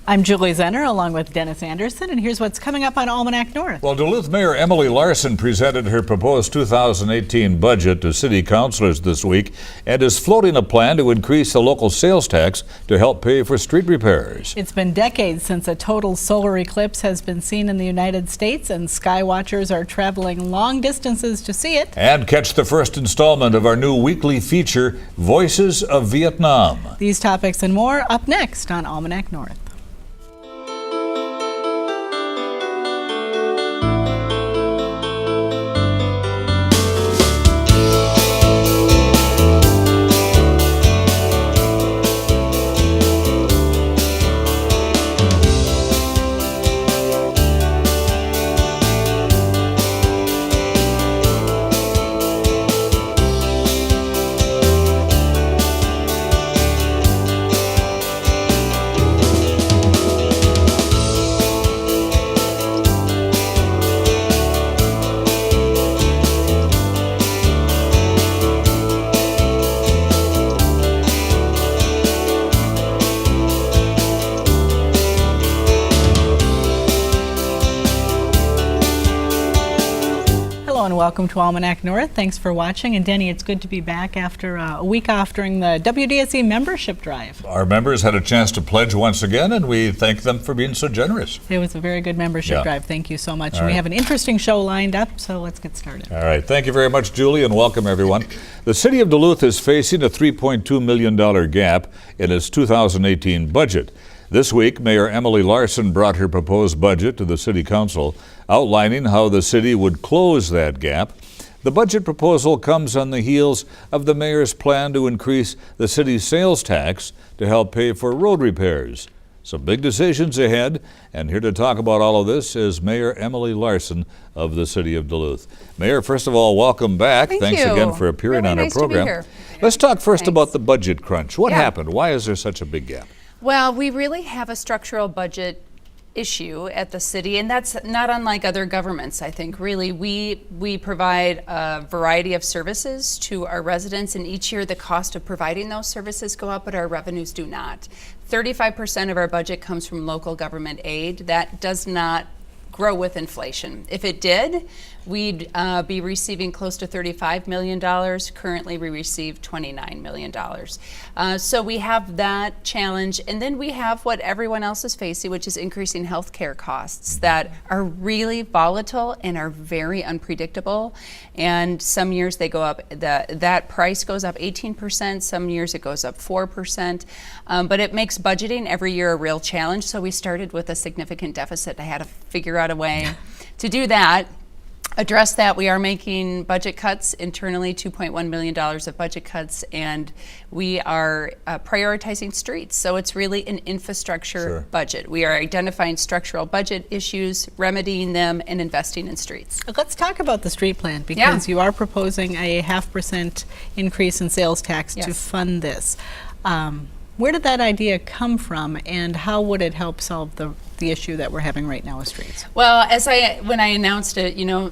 I'm Julie Zenner along with Dennis Anderson, and here's what's coming up on Almanac North. Well, Duluth Mayor Emily Larson presented her proposed 2018 budget to city councilors this week and is floating a plan to increase the local sales tax to help pay for street repairs. It's been decades since a total solar eclipse has been seen in the United States, and sky watchers are traveling long distances to see it. And catch the first installment of our new weekly feature, Voices of Vietnam. These topics and more up next on Almanac North. And welcome to Almanac North. Thanks for watching. And Denny, it's good to be back after a week off during the WDSE membership drive. Our members had a chance to pledge once again, and we thank them for being so generous. It was a very good membership drive. Thank you so much. All and we right. have an interesting show lined up, so let's get started. All right. Thank you very much, Julie, and welcome, everyone. The city of Duluth is facing a $3.2 million gap in its 2018 budget. This week, Mayor Emily Larson brought her proposed budget to the City Council, outlining how the city would close that gap. The budget proposal comes on the heels of the mayor's plan to increase the city's sales tax to help pay for road repairs. Some big decisions ahead, and here to talk about all of this is Mayor Emily Larson of the City of Duluth. Mayor, first of all, welcome back. Thanks again for appearing really on nice our program. To be here. Let's talk first about the budget crunch. What happened? Why is there such a big gap? Well, we really have a structural budget issue at the city, and that's not unlike other governments. I think really we provide a variety of services to our residents, and each year the cost of providing those services go up, but our revenues do not. 35% of our budget comes from local government aid. That does not grow with inflation. If it did, we'd be receiving close to $35 million. Currently, we receive $29 million. So we have that challenge. And then we have what everyone else is facing, which is increasing healthcare costs that are really volatile and are very unpredictable. And some years they go up, that price goes up 18%. Some years it goes up 4%. But it makes budgeting every year a real challenge. So we started with a significant deficit. I had to figure out a way to do that. Address that. We are making budget cuts internally, $2.1 million of budget cuts, and we are prioritizing streets. So it's really an infrastructure budget. We are identifying structural budget issues, remedying them, and investing in streets. Let's talk about the street plan, because you are proposing a 0.5% increase in sales tax to fund this. Where did that idea come from, and how would it help solve the issue that we're having right now with streets? Well, when I announced it,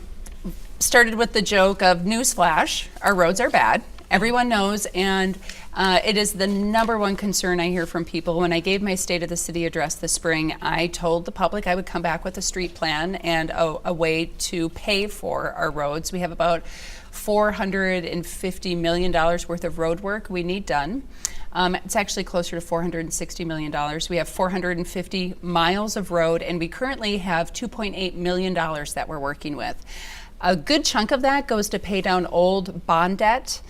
started with the joke of newsflash, our roads are bad. Everyone knows, and it is the number one concern I hear from people. When I gave my State of the City address this spring, I told the public I would come back with a street plan and a way to pay for our roads. We have about $450 million worth of road work we need done. It's actually closer to $460 million. We have 450 miles of road, and we currently have $2.8 million that we're working with. A good chunk of that goes to pay down old bond debt.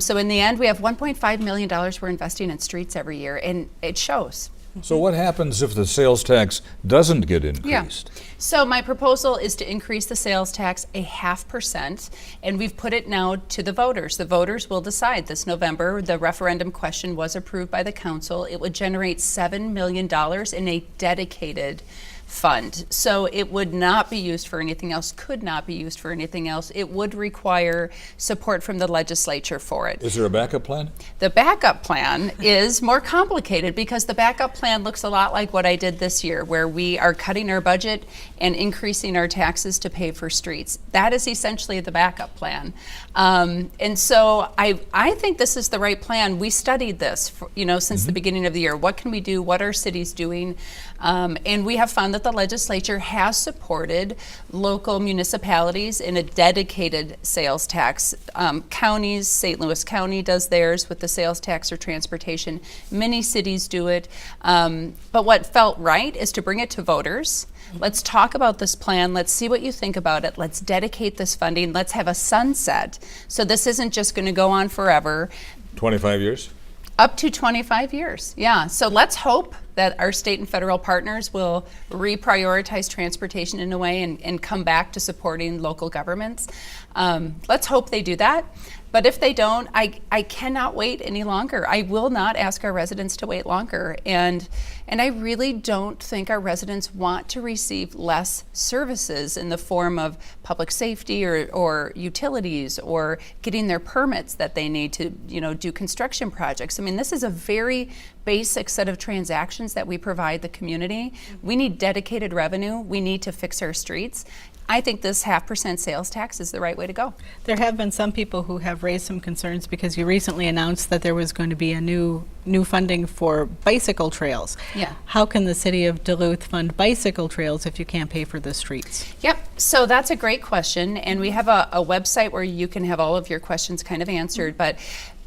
So in the end, we have $1.5 million we're investing in streets every year, and it shows. So what happens if the sales tax doesn't get increased? So my proposal is to increase the sales tax 0.5%, and we've put it now to the voters. The voters will decide this November. The referendum question was approved by the council. It would generate $7 million in a dedicated fund. So it would not be used for anything else, could not be used for anything else. It would require support from the legislature for it. Is there a backup plan? The backup plan is more complicated because the backup plan looks a lot like what I did this year, where we are cutting our budget and increasing our taxes to pay for streets. That is essentially the backup plan. And so I think this is the right plan. We studied this, since the beginning of the year. What can we do? What are cities doing? And we have found that the legislature has supported local municipalities in a dedicated sales tax. Counties, St. Louis County does theirs with the sales tax or transportation. Many cities do it. But what felt right is to bring it to voters. Let's talk about this plan. Let's see what you think about it. Let's dedicate this funding. Let's have a sunset. So this isn't just going to go on forever. 25 years? Up to 25 years, yeah. So let's hope that our state and federal partners will reprioritize transportation in a way and come back to supporting local governments. Let's hope they do that. But if they don't, I cannot wait any longer. I will not ask our residents to wait longer. And I really don't think our residents want to receive less services in the form of public safety or utilities or getting their permits that they need to, do construction projects. I mean, this is a very basic set of transactions that we provide the community. We need dedicated revenue. We need to fix our streets. I think this 0.5% sales tax is the right way to go. There have been some people who have raised some concerns because you recently announced that there was going to be a new funding for bicycle trails. Yeah. How can the city of Duluth fund bicycle trails if you can't pay for the streets? Yep, so that's a great question, and we have a website where you can have all of your questions kind of answered, but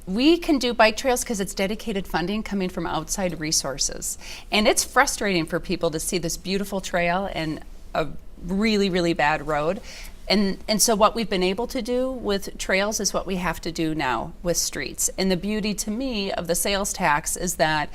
we can do bike trails because it's dedicated funding coming from outside resources. And it's frustrating for people to see this beautiful trail and a really, really bad road. And so what we've been able to do with trails is what we have to do now with streets. And the beauty to me of the sales tax is that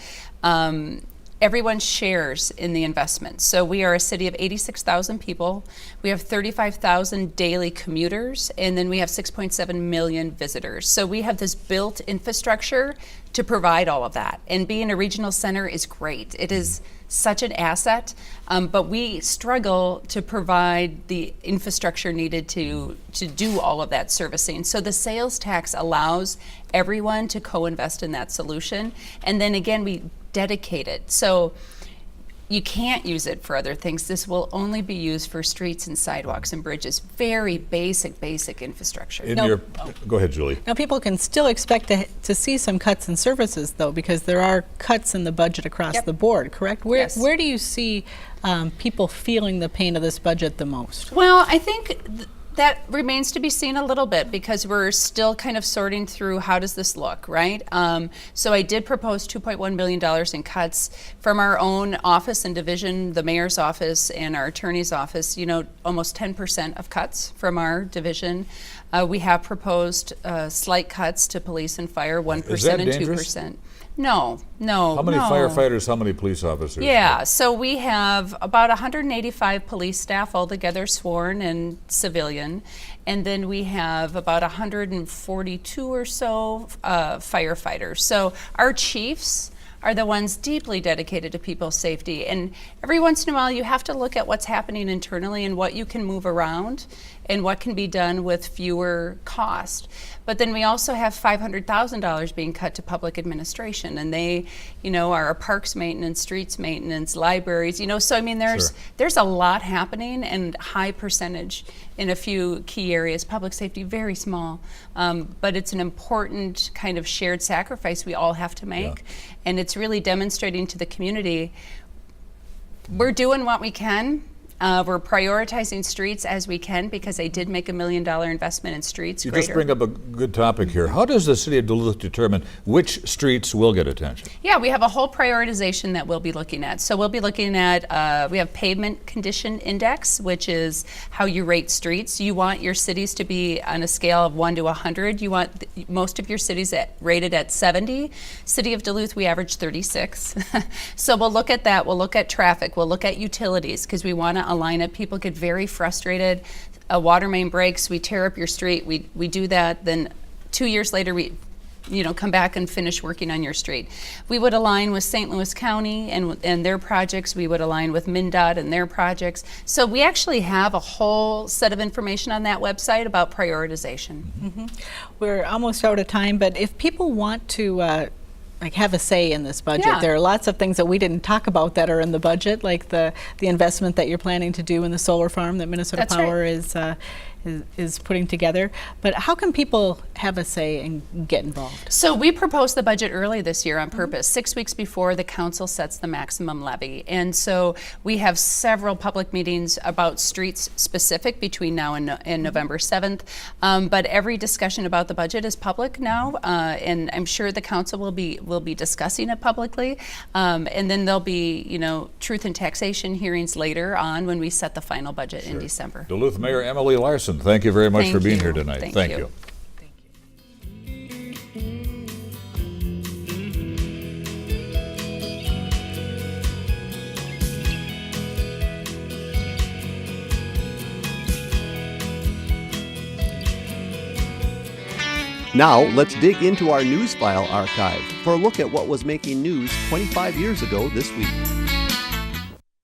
everyone shares in the investment. So we are a city of 86,000 people. We have 35,000 daily commuters, and then we have 6.7 million visitors. So we have this built infrastructure to provide all of that. And being a regional center is great. It is such an asset, but we struggle to provide the infrastructure needed to do all of that servicing. So the sales tax allows everyone to co-invest in that solution. And then again, we dedicate it. So you can't use it for other things. This will only be used for streets and sidewalks and bridges. Very basic infrastructure. Go ahead, Julie. Now, people can still expect to see some cuts in services, though, because there are cuts in the budget across the board, correct? Where do you see people feeling the pain of this budget the most? Well, I think that remains to be seen a little bit because we're still kind of sorting through how does this look, right? So I did propose $2.1 million in cuts from our own office and division, the mayor's office and our attorney's office, almost 10% of cuts from our division. We have proposed slight cuts to police and fire, 1% and 2%. No. How many firefighters, how many police officers? Yeah, so we have about 185 police staff altogether, sworn and civilian, and then we have about 142 or so firefighters. So our chiefs are the ones deeply dedicated to people's safety. And every once in a while, you have to look at what's happening internally and what you can move around and what can be done with fewer cost. But then we also have $500,000 being cut to public administration, and they, are parks maintenance, streets maintenance, libraries, so I mean, there's a lot happening and high percentage in a few key areas. Public safety, very small, but it's an important kind of shared sacrifice we all have to make, and it's really demonstrating to the community we're doing what we can. We're prioritizing streets as we can because they did make $1 million investment in streets. You just bring up a good topic here. How does the city of Duluth determine which streets will get attention? Yeah, we have a whole prioritization that we'll be looking at. So we'll be looking at, we have pavement condition index, which is how you rate streets. You want your cities to be on a scale of 1 to 100. You want most of your cities rated at 70. City of Duluth, we average 36. So we'll look at that. We'll look at traffic. We'll look at utilities because we want to align it. People get very frustrated. A water main breaks, we tear up your street, we do that, then 2 years later we come back and finish working on your street. We would align with St. Louis County and their projects. We would align with MnDOT and their projects. So we actually have a whole set of information on that website about prioritization. We're almost out of time, but if people want to have a say in this budget, there are lots of things that we didn't talk about that are in the budget, like the investment that you're planning to do in the solar farm that Minnesota Power is putting together. But how can people have a say and get involved? So we proposed the budget early this year on purpose, 6 weeks before the council sets the maximum levy. And so we have several public meetings about streets specific between now and November 7th. But every discussion about the budget is public now, and I'm sure the council will be discussing it publicly. And then there'll be, truth and taxation hearings later on when we set the final budget in December. Duluth Mayor Emily Larson, thank you very much for being here tonight. Thank you. Now, let's dig into our news file archive for a look at what was making news 25 years ago this week.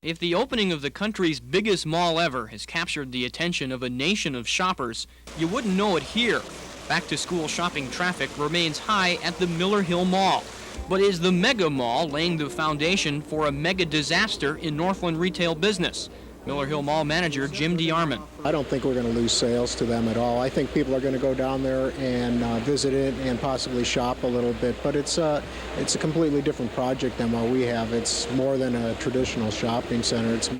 If the opening of the country's biggest mall ever has captured the attention of a nation of shoppers, you wouldn't know it here. Back-to-school shopping traffic remains high at the Miller Hill Mall. But is the mega mall laying the foundation for a mega disaster in Northland retail business? Miller Hill Mall manager Jim DeArmond. I don't think we're going to lose sales to them at all. I think people are going to go down there and visit it and possibly shop a little bit, but it's a completely different project than what we have. It's more than a traditional shopping center. It's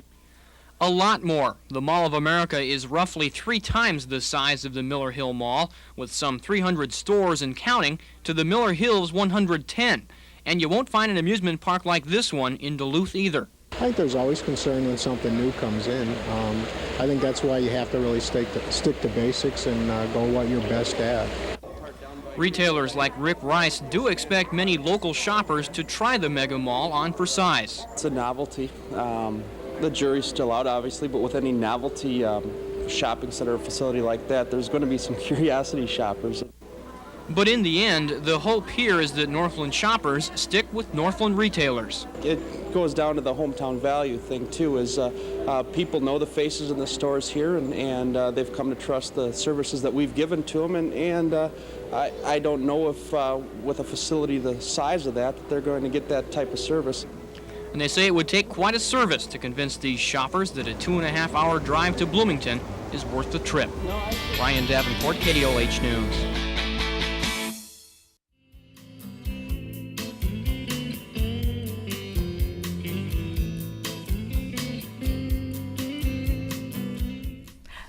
a lot more. The Mall of America is roughly 3 times the size of the Miller Hill Mall, with some 300 stores and counting, to the Miller Hill's 110. And you won't find an amusement park like this one in Duluth either. I think there's always concern when something new comes in. I think that's why you have to really stick to basics and go what you're best at. Retailers like Rick Rice do expect many local shoppers to try the mega mall on for size. It's a novelty. The jury's still out, obviously, but with any novelty shopping center or facility like that, there's going to be some curiosity shoppers. But in the end, the hope here is that Northland shoppers stick with Northland retailers. It goes down to the hometown value thing, too, is people know the faces in the stores here, and they've come to trust the services that we've given to them, and I don't know if with a facility the size of that they're going to get that type of service. And they say it would take quite a service to convince these shoppers that a 2.5-hour drive to Bloomington is worth the trip. Brian Davenport, KDOH News.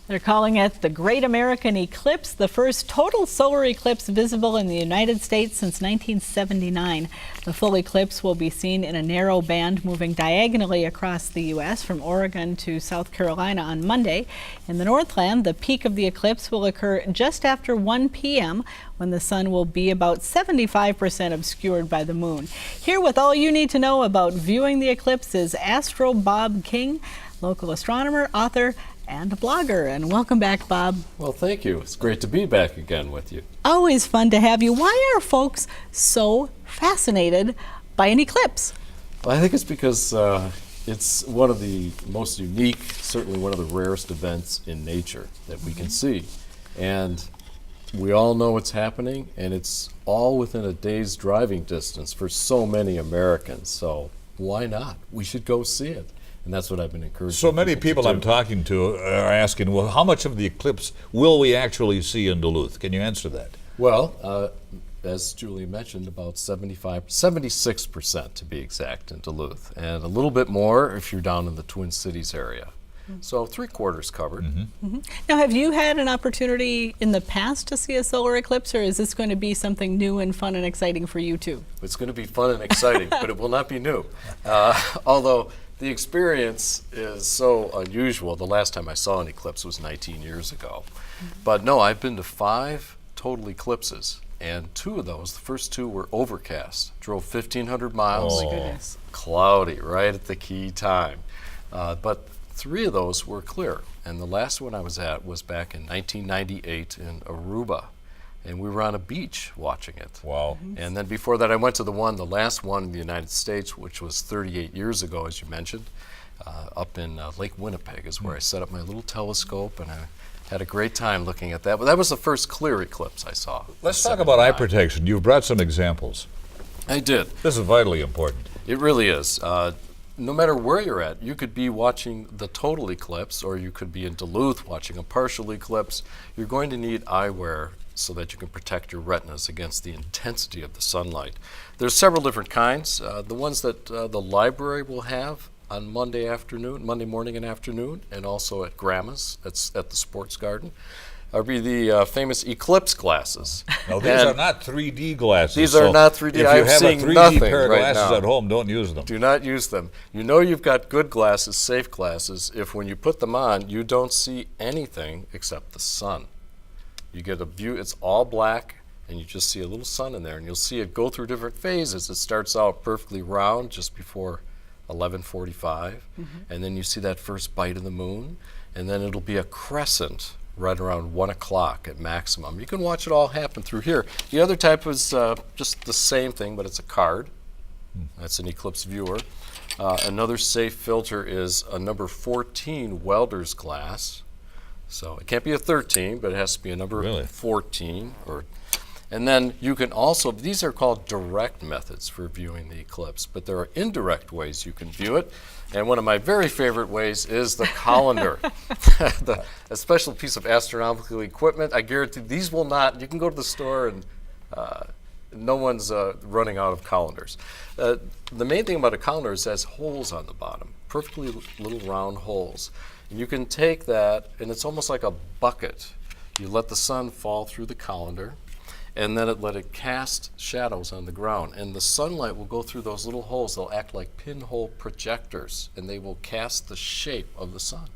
They're calling it the Great American Eclipse, the first total solar eclipse visible in the United States since 1979. The full eclipse will be seen in a narrow band moving diagonally across the U.S. from Oregon to South Carolina on Monday. In the Northland, the peak of the eclipse will occur just after 1 p.m. when the sun will be about 75% obscured by the moon. Here with all you need to know about viewing the eclipse is Astro Bob King, local astronomer, author, and a blogger. And welcome back, Bob. Well, thank you. It's great to be back again with you. Always fun to have you. Why are folks so fascinated by an eclipse? Well, I think it's because it's one of the most unique, certainly one of the rarest events in nature that we can see. And we all know what's happening, and it's all within a day's driving distance for so many Americans. So why not? We should go see it. And that's what I've been encouraging. So many people I'm talking to are asking, well, how much of the eclipse will we actually see in Duluth? Can you answer that? Well, as Julie mentioned, about 76% to be exact in Duluth, and a little bit more if you're down in the Twin Cities area. So 3/4 covered. Now, have you had an opportunity in the past to see a solar eclipse, or is this going to be something new and fun and exciting for you too? It's going to be fun and exciting, but it will not be new. Although the experience is so unusual. The last time I saw an eclipse was 19 years ago. But no, I've been to 5 total eclipses, and 2 of those, the first 2 were overcast. Drove 1,500 miles. Oh my goodness. Cloudy, right at the key time. But 3 of those were clear, and the last one I was at was back in 1998 in Aruba. and we were on a beach watching it. Wow. And then before that, I went to the last one in the United States, which was 38 years ago, as you mentioned, up in Lake Winnipeg is where I set up my little telescope, and I had a great time looking at that. But that was the first clear eclipse I saw. Let's talk about eye protection. You've brought some examples. I did. This is vitally important. It really is. No matter where you're at, you could be watching the total eclipse, or you could be in Duluth watching a partial eclipse. You're going to need eyewear so that you can protect your retinas against the intensity of the sunlight. There's several different kinds. The ones that the library will have on Monday morning and afternoon, and also at Grandma's, at the sports garden, are the famous Eclipse glasses. Now, these are not 3D glasses. These are not 3D. If you I'm have a seeing 3D nothing pair of right glasses now. at home, don't use them. Do not use them. You know you've got good glasses, safe glasses, if when you put them on, you don't see anything except the sun. You get a view, it's all black, and you just see a little sun in there, and you'll see it go through different phases. It starts out perfectly round just before 11:45, and then you see that first bite of the moon, and then it'll be a crescent right around 1 o'clock at maximum. You can watch it all happen through here. The other type is just the same thing, but it's a card. That's an eclipse viewer. Another safe filter is a number 14 welder's glass. So it can't be a 13, but it has to be a number 14. And then you can also, these are called direct methods for viewing the eclipse, but there are indirect ways you can view it. And one of my very favorite ways is the colander. A special piece of astronomical equipment. I guarantee these will not, you can go to the store and no one's running out of colanders. The main thing about a colander is it has holes on the bottom, perfectly little round holes. And you can take that, and it's almost like a bucket. You let the sun fall through the colander, and then let it cast shadows on the ground. And the sunlight will go through those little holes. They'll act like pinhole projectors, and they will cast the shape of the sun.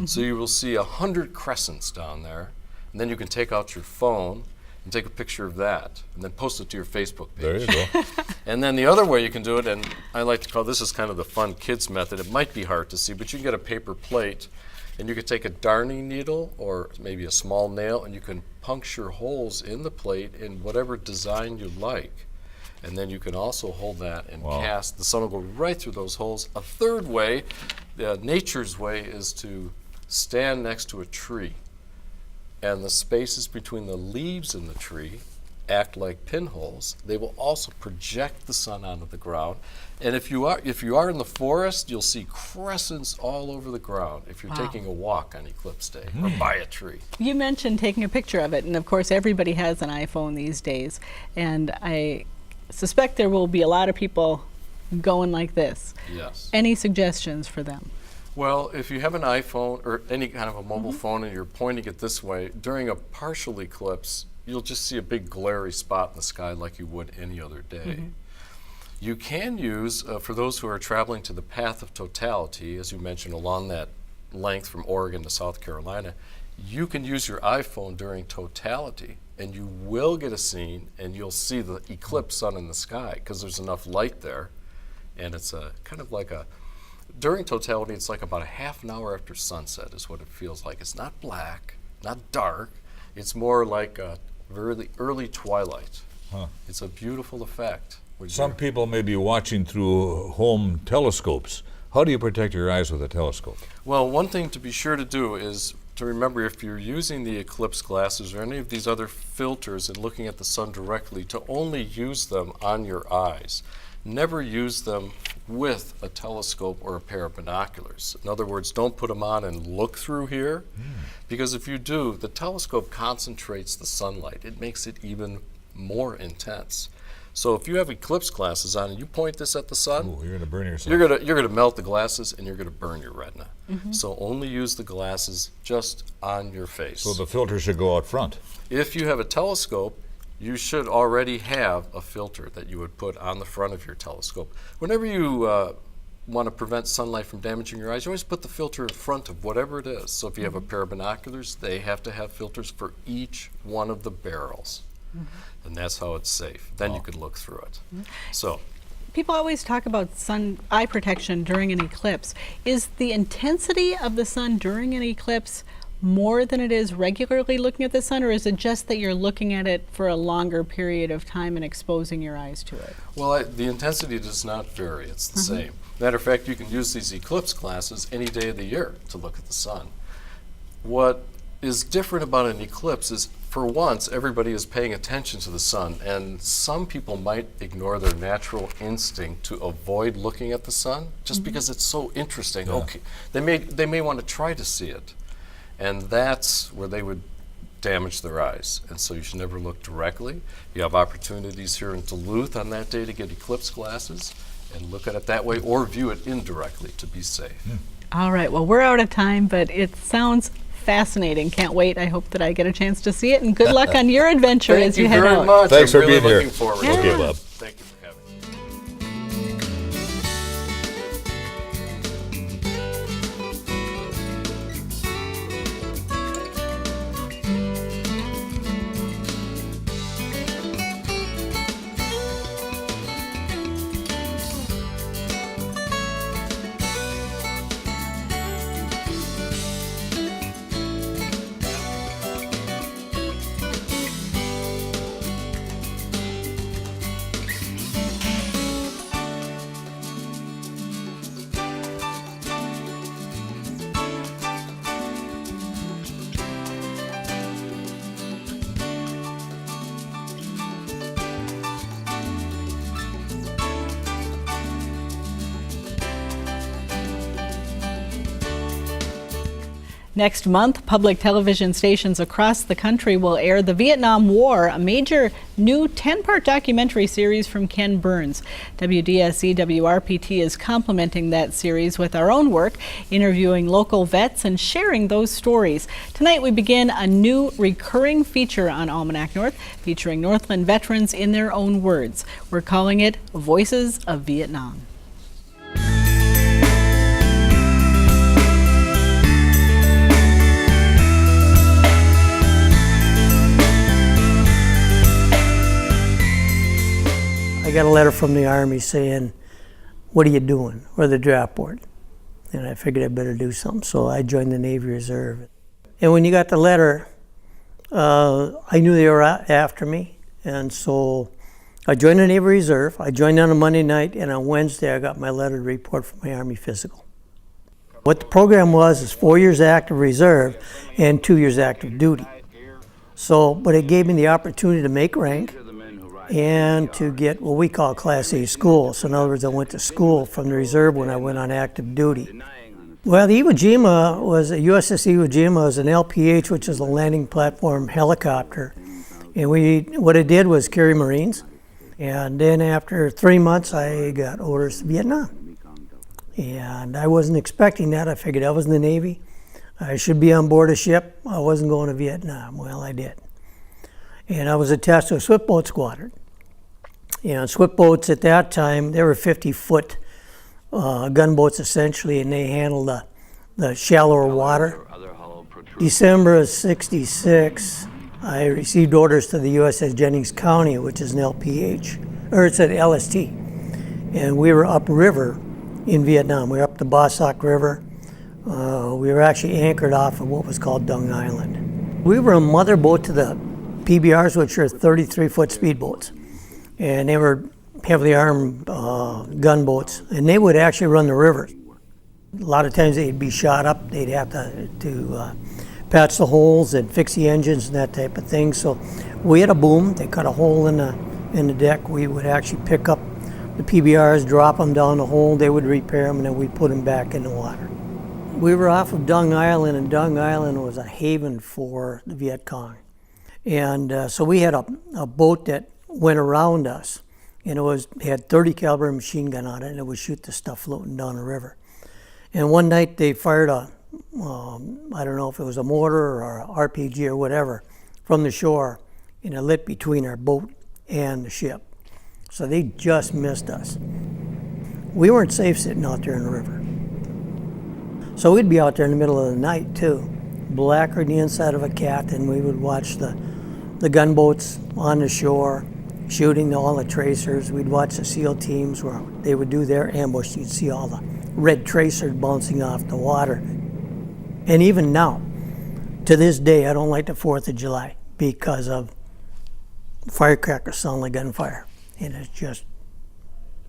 So you will see 100 crescents down there, and then you can take out your phone and take a picture of that, and then post it to your Facebook page. There you go. And then the other way you can do it, and I like to call this is kind of the fun kids method. It might be hard to see, but you can get a paper plate, and you can take a darning needle or maybe a small nail, and you can puncture holes in the plate in whatever design you like. And then you can also hold that and cast. The sun will go right through those holes. A third way, nature's way, is to stand next to a tree, and the spaces between the leaves in the tree act like pinholes. They will also project the sun onto the ground. And if you are in the forest, you'll see crescents all over the ground if you're taking a walk on eclipse day or by a tree. You mentioned taking a picture of it, and of course everybody has an iPhone these days, and I suspect there will be a lot of people going like this. Yes. Any suggestions for them? Well, if you have an iPhone or any kind of a mobile phone and you're pointing it this way, during a partial eclipse, you'll just see a big glary spot in the sky like you would any other day. You can use, for those who are traveling to the path of totality, as you mentioned, along that length from Oregon to South Carolina, you can use your iPhone during totality, and you will get a scene, and you'll see the eclipse sun in the sky because there's enough light there, and it's a kind of like a, during totality, it's like about a half an hour after sunset is what it feels like. It's not black, not dark. It's more like a very early twilight. It's a beautiful effect. Some people may be watching through home telescopes. How do you protect your eyes with a telescope? Well, one thing to be sure to do is to remember, if you're using the eclipse glasses or any of these other filters and looking at the sun directly, to only use them on your eyes. Never use them with a telescope or a pair of binoculars. In other words, don't put them on and look through here, because if you do, the telescope concentrates the sunlight. It makes it even more intense. So if you have eclipse glasses on and you point this at the sun, You're going to burn yourself. you're going to melt the glasses and you're going to burn your retina. So only use the glasses just on your face. So the filter should go out front. If you have a telescope, you should already have a filter that you would put on the front of your telescope. Whenever you want to prevent sunlight from damaging your eyes, you always put the filter in front of whatever it is. So if you have a pair of binoculars, they have to have filters for each one of the barrels. And that's how it's safe. Then you can look through it. So People always talk about eye protection during an eclipse. Is the intensity of the sun during an eclipse more than it is regularly looking at the sun, or is it just that you're looking at it for a longer period of time and exposing your eyes to it? Well, the intensity does not vary. It's the same. Matter of fact, you can use these eclipse glasses any day of the year to look at the sun. What is different about an eclipse is, for once, everybody is paying attention to the sun, and some people might ignore their natural instinct to avoid looking at the sun just because it's so interesting. Yeah. Okay, they may want to try to see it, and that's where they would damage their eyes. And so you should never look directly. You have opportunities here in Duluth on that day to get eclipse glasses and look at it that way, or view it indirectly to be safe. All right, well, we're out of time, but it sounds fascinating. Can't wait. I hope that I get a chance to see it, and good luck on your adventure as you head out. Thank you very much. Thanks I'm for really being here. looking forward Yeah. to it. Okay, Bob. Thank you for having me. Next month, public television stations across the country will air The Vietnam War, a major new 10-part documentary series from Ken Burns. WDSE WRPT is complementing that series with our own work, interviewing local vets and sharing those stories. Tonight we begin a new recurring feature on Almanac North, featuring Northland veterans in their own words. We're calling it Voices of Vietnam. I got a letter from the Army saying, "What are you doing?" Or the draft board. And I figured I'd better do something, so I joined the Navy Reserve. And when you got the letter, I knew they were after me, and so I joined the Navy Reserve. I joined on a Monday night, and on Wednesday I got my letter to report for my Army physical. What the program was is 4 years active reserve and 2 years active duty. So, but it gave me the opportunity to make rank and to get what we call Class A school. So in other words, I went to school from the reserve when I went on active duty. Well, the Iwo Jima was, a USS Iwo Jima was an LPH, which is a landing platform helicopter. And what it did was carry Marines. And then after 3 months, I got orders to Vietnam. And I wasn't expecting that. I figured I was in the Navy. I should be on board a ship. I wasn't going to Vietnam. Well, I did. And I was attached to a swiftboat squadron. And swiftboats at that time, they were 50-foot gunboats essentially, and they handled the shallower water. December of '66, I received orders to the USS Jennings County, which is an LPH, or it's an LST. And we were upriver in Vietnam. We were up the Ba Sac River. We were actually anchored off of what was called Dung Island. We were a mother boat to the PBRs, which are 33-foot speedboats. And they were heavily armed gunboats, and they would actually run the rivers. A lot of times they'd be shot up. They'd have to patch the holes and fix the engines and that type of thing. So we had a boom. They cut a hole in the deck. We would actually pick up the PBRs, drop them down the hole. They would repair them, and then we'd put them back in the water. We were off of Dung Island, and Dung Island was a haven for the Viet Cong. And so we had a boat that went around us, and it had 30 caliber machine gun on it, and it would shoot the stuff floating down the river. And one night they fired I don't know if it was a mortar or a RPG or whatever, from the shore, and it lit between our boat and the ship. So they just missed us. We weren't safe sitting out there in the river. So we'd be out there in the middle of the night too, blacker than the inside of a cat, and we would watch the gunboats on the shore, shooting all the tracers. We'd watch the SEAL teams where they would do their ambush. You'd see all the red tracers bouncing off the water. And even now, to this day, I don't like the 4th of July because of firecrackers sound like gunfire. And it's just,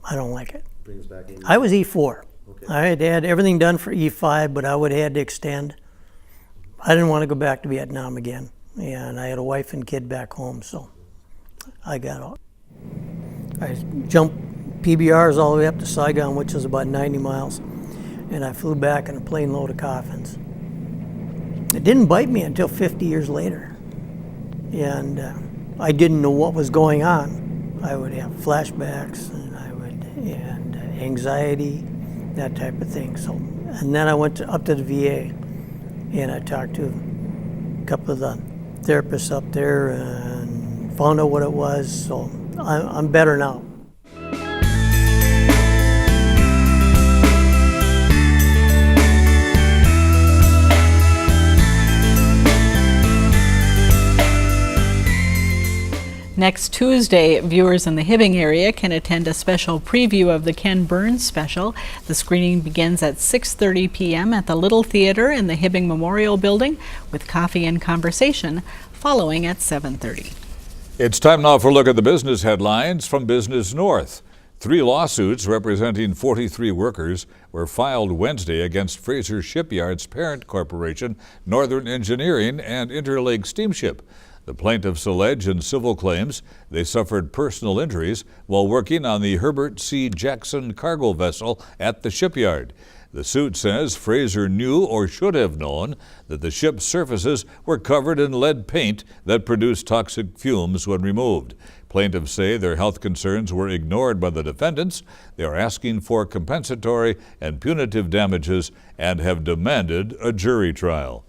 I don't like it. Brings back in. I was E4. Okay. I had everything done for E5, but I would have had to extend. I didn't want to go back to Vietnam again. And I had a wife and kid back home, so I got out. I jumped PBRs all the way up to Saigon, which is about 90 miles. And I flew back in a plane load of coffins. It didn't bite me until 50 years later. And I didn't know what was going on. I would have flashbacks and anxiety, that type of thing. So, and then I went up to the VA and I talked to a couple of the therapists up there and found out what it was. So I'm better now. Next Tuesday, viewers in the Hibbing area can attend a special preview of the Ken Burns special. The screening begins at 6:30 p.m. at the Little Theater in the Hibbing Memorial Building, with coffee and conversation following at 7:30. It's time now for a look at the business headlines from Business North. 3 lawsuits representing 43 workers were filed Wednesday against Fraser Shipyard's parent corporation, Northern Engineering and Interlake Steamship. The plaintiffs allege in civil claims they suffered personal injuries while working on the Herbert C. Jackson cargo vessel at the shipyard. The suit says Fraser knew or should have known that the ship's surfaces were covered in lead paint that produced toxic fumes when removed. Plaintiffs say their health concerns were ignored by the defendants. They are asking for compensatory and punitive damages and have demanded a jury trial.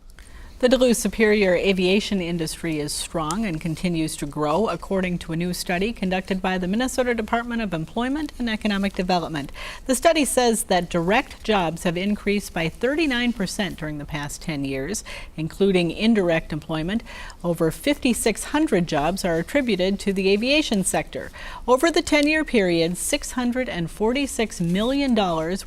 The Duluth Superior aviation industry is strong and continues to grow, according to a new study conducted by the Minnesota Department of Employment and Economic Development. The study says that direct jobs have increased by 39% during the past 10 years, including indirect employment. Over 5,600 jobs are attributed to the aviation sector. Over the 10-year period, $646 million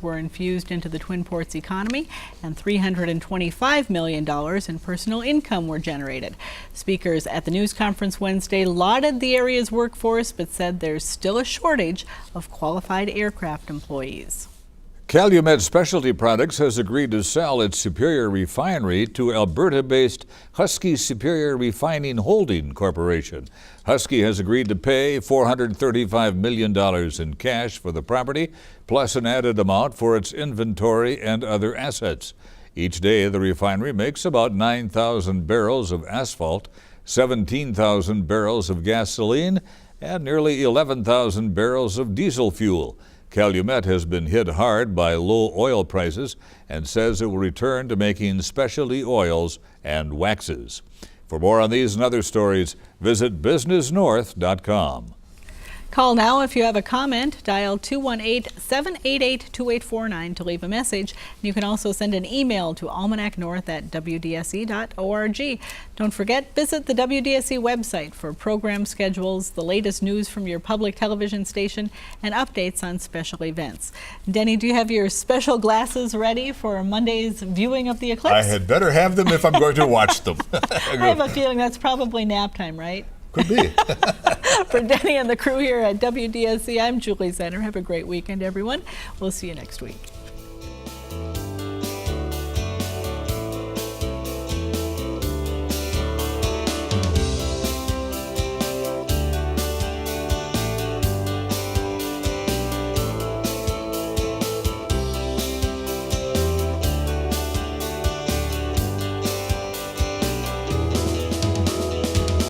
were infused into the Twin Ports economy, and $325 million in personal income were generated. Speakers at the news conference Wednesday lauded the area's workforce, but said there's still a shortage of qualified aircraft employees. Calumet Specialty Products has agreed to sell its Superior refinery to Alberta-based Husky Superior Refining Holding Corporation. Husky has agreed to pay $435 million in cash for the property, plus an added amount for its inventory and other assets. Each day, the refinery makes about 9,000 barrels of asphalt, 17,000 barrels of gasoline, and nearly 11,000 barrels of diesel fuel. Calumet has been hit hard by low oil prices and says it will return to making specialty oils and waxes. For more on these and other stories, visit businessnorth.com. Call now if you have a comment. Dial 218-788-2849 to leave a message. You can also send an email to almanacnorth@wdse.org. Don't forget, visit the WDSE website for program schedules, the latest news from your public television station, and updates on special events. Denny, do you have your special glasses ready for Monday's viewing of the eclipse? I had better have them if I'm going to watch them. I have a feeling that's probably nap time, right? Could be. For Denny and the crew here at WDSE, I'm Julie Zenner. Have a great weekend, everyone. We'll see you next week.